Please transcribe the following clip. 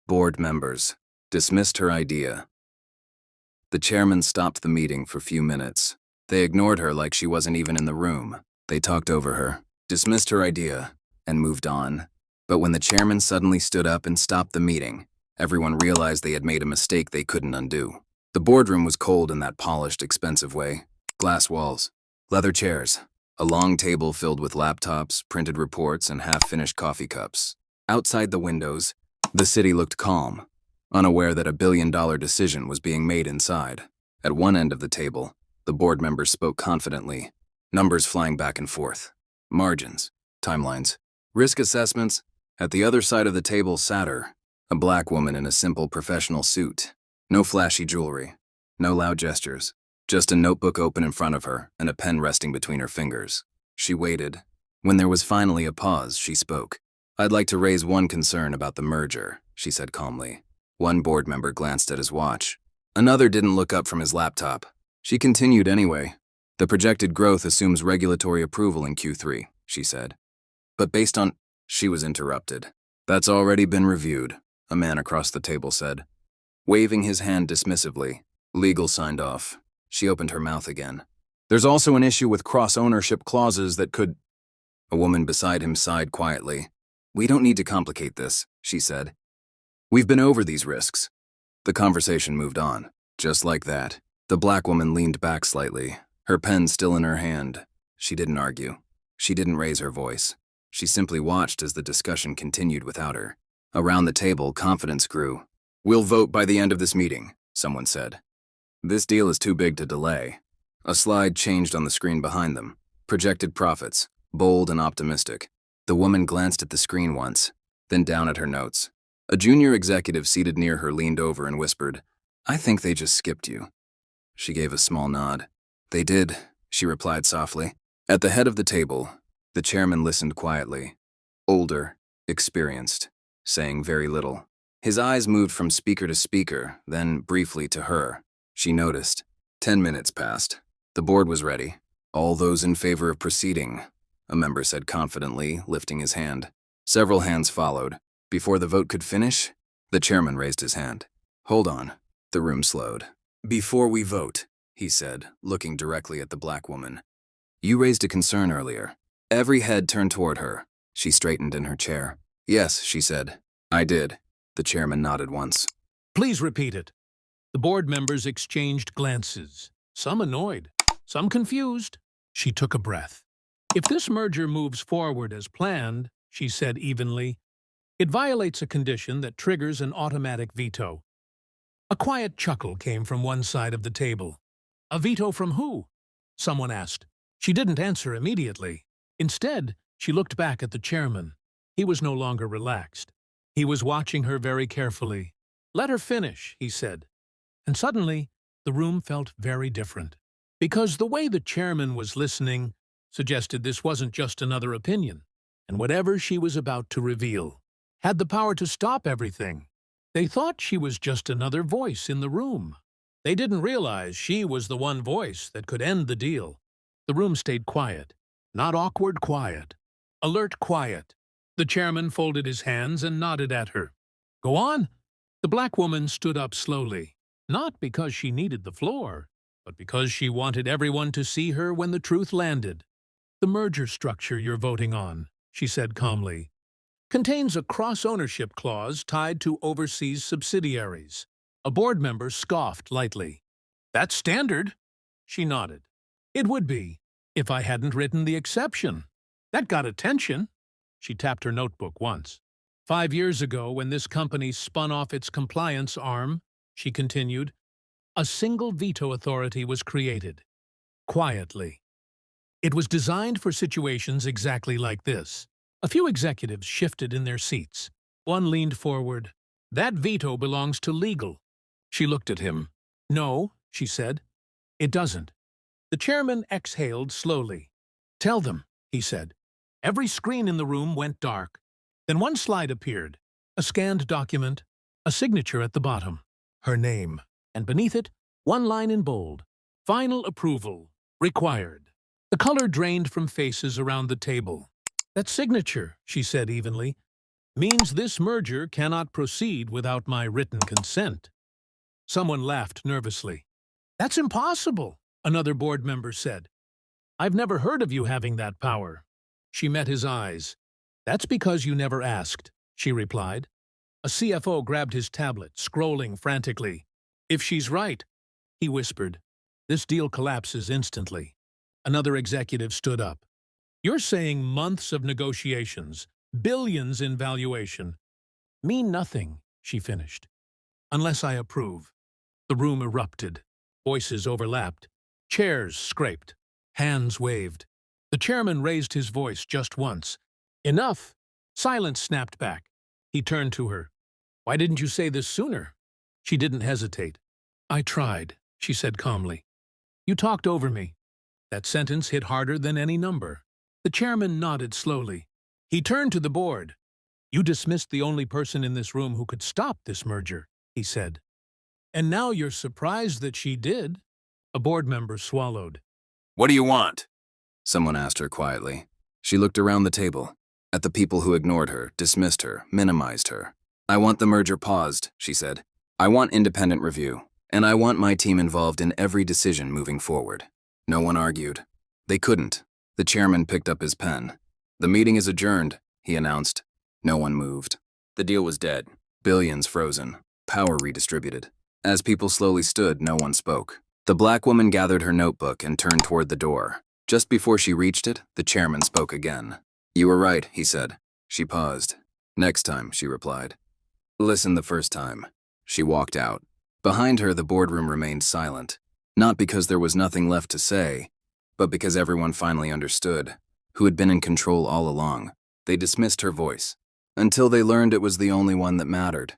Board members dismissed her idea. The chairman stopped the meeting for a few minutes. They ignored her like she wasn't even in the room. They talked over her, dismissed her idea, and moved on. But when the chairman suddenly stood up and stopped the meeting, everyone realized they had made a mistake they couldn't undo. The boardroom was cold in that polished, expensive way. Glass walls, leather chairs, a long table filled with laptops, printed reports, and half-finished coffee cups. Outside the windows, the city looked calm, unaware that a billion-dollar decision was being made inside. At one end of the table, the board members spoke confidently, numbers flying back and forth, margins, timelines, risk assessments. At the other side of the table sat her, a black woman in a simple professional suit. No flashy jewelry, no loud gestures, just a notebook open in front of her and a pen resting between her fingers. She waited. When there was finally a pause, she spoke. "I'd like to raise one concern about the merger," she said calmly. One board member glanced at his watch. Another didn't look up from his laptop. She continued anyway. "The projected growth assumes regulatory approval in Q3, she said. "But based on—" She was interrupted. "That's already been reviewed," a man across the table said, waving his hand dismissively. "Legal signed off." She opened her mouth again. "There's also an issue with cross-ownership clauses that could—" A woman beside him sighed quietly. "We don't need to complicate this," she said. "We've been over these risks." The conversation moved on. Just like that. The black woman leaned back slightly, her pen still in her hand. She didn't argue. She didn't raise her voice. She simply watched as the discussion continued without her. Around the table, confidence grew. "We'll vote by the end of this meeting," someone said. "This deal is too big to delay." A slide changed on the screen behind them. Projected profits, bold and optimistic. The woman glanced at the screen once, then down at her notes. A junior executive seated near her leaned over and whispered, "I think they just skipped you." She gave a small nod. "They did," she replied softly. At the head of the table, the chairman listened quietly. Older, experienced, saying very little. His eyes moved from speaker to speaker, then briefly to her. She noticed. 10 minutes passed. The board was ready. "All those in favor of proceeding," a member said confidently, lifting his hand. Several hands followed. Before the vote could finish, the chairman raised his hand. "Hold on." The room slowed. "Before we vote," he said, looking directly at the black woman. "You raised a concern earlier." Every head turned toward her. She straightened in her chair. "Yes," she said. "I did." The chairman nodded once. "Please repeat it." The board members exchanged glances, some annoyed, some confused. She took a breath. "If this merger moves forward as planned," she said evenly, "it violates a condition that triggers an automatic veto." A quiet chuckle came from one side of the table. "A veto from who?" someone asked. She didn't answer immediately. Instead, she looked back at the chairman. He was no longer relaxed. He was watching her very carefully. "Let her finish," he said. And suddenly, the room felt very different. Because the way the chairman was listening suggested this wasn't just another opinion, and whatever she was about to reveal had the power to stop everything. They thought she was just another voice in the room. They didn't realize she was the one voice that could end the deal. The room stayed quiet. Not awkward quiet. Alert quiet. The chairman folded his hands and nodded at her. "Go on." The black woman stood up slowly, not because she needed the floor, but because she wanted everyone to see her when the truth landed. "The merger structure you're voting on," she said calmly, "contains a cross-ownership clause tied to overseas subsidiaries." A board member scoffed lightly. "That's standard." She nodded. "It would be, if I hadn't written the exception. That got attention." She tapped her notebook once. 5 years ago, when this company spun off its compliance arm," she continued, "a single veto authority was created. Quietly. It was designed for situations exactly like this." A few executives shifted in their seats. One leaned forward. "That veto belongs to legal." She looked at him. "No," she said. "It doesn't." The chairman exhaled slowly. "Tell them," he said. Every screen in the room went dark. Then one slide appeared, a scanned document, a signature at the bottom, her name, and beneath it, one line in bold, "Final approval, required." The color drained from faces around the table. "That signature," she said evenly. means this merger cannot proceed without my written consent. Someone laughed nervously. That's impossible, another board member said. I've never heard of you having that power. She met his eyes. That's because you never asked, she replied. A CFO grabbed his tablet, scrolling frantically. If she's right, he whispered, this deal collapses instantly. Another executive stood up. You're saying months of negotiations, billions in valuation, mean nothing, she finished. Unless I approve. The room erupted. Voices overlapped. Chairs scraped. Hands waved. The chairman raised his voice just once. Enough! Silence snapped back. He turned to her. Why didn't you say this sooner? She didn't hesitate. I tried, she said calmly. You talked over me. That sentence hit harder than any number. The chairman nodded slowly. He turned to the board. You dismissed the only person in this room who could stop this merger, he said. And now you're surprised that she did? A board member swallowed. What do you want? Someone asked her quietly. She looked around the table, at the people who ignored her, dismissed her, minimized her. I want the merger paused, she said. I want independent review, and I want my team involved in every decision moving forward. No one argued. They couldn't. The chairman picked up his pen. The meeting is adjourned, he announced. No one moved. The deal was dead. Billions frozen. Power redistributed. As people slowly stood, no one spoke. The black woman gathered her notebook and turned toward the door. Just before she reached it, the chairman spoke again. You were right, he said. She paused. Next time, she replied. Listen the first time. She walked out. Behind her, the boardroom remained silent. Not because there was nothing left to say, but because everyone finally understood, who had been in control all along. They dismissed her voice, until they learned it was the only one that mattered.